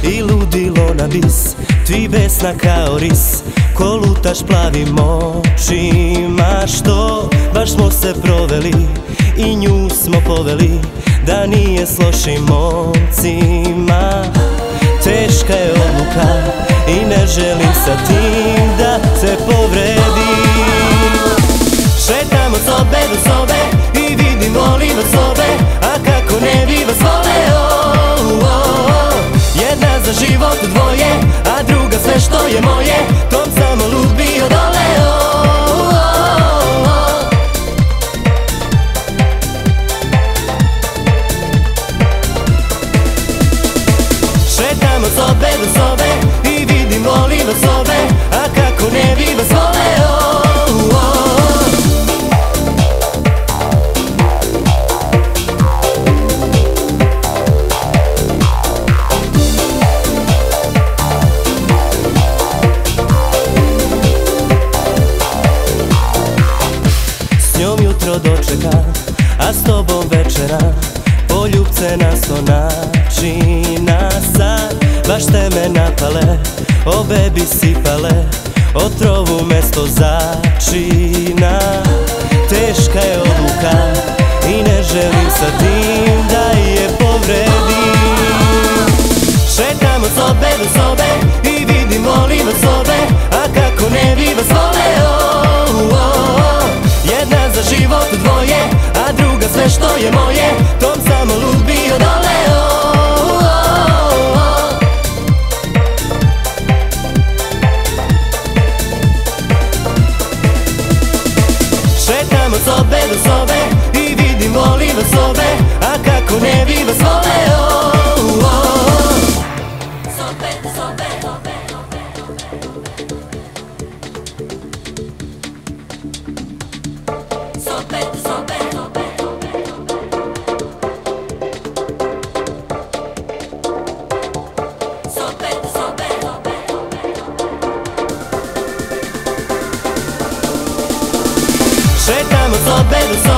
i ludilo na bis, ti besna kao ris, ko lutaš plavim očima. Što baš smo se proveli i nju smo poveli, da nije s lošim momcima. Teška je odluka i ne želim sa tim da te povredim. Šetam od sobe do sobe i vidim volim vas obe, a kako ne bi vas voleo. Jedna za život dvoje, a druga sve što je moje, tom samo lud bio doleo. Šetam od sobe do sobe i vidim volim vas obe, a kako ne bi vas voleo. S njom jutro dočeka, a s tobom večera, poljubce na sto načina. Sad baš te me napale, obe bi sipale otrovu mesto začina. Teška je odluka i ne želim sa tim da je povredim. Šetam od sobe do sobe i vidim volim vas obe, a kako ne bi vas voleo. Jedna za život dvoje, a druga sve što je moje, tom samo lud bio doleo. Šetam od sobe do sobe i vidim volim vas obe, a kako ne bi vas voleo. Sobe, sobe, sobe, sobe, sobe, sobe. Šetam od sobe do sobe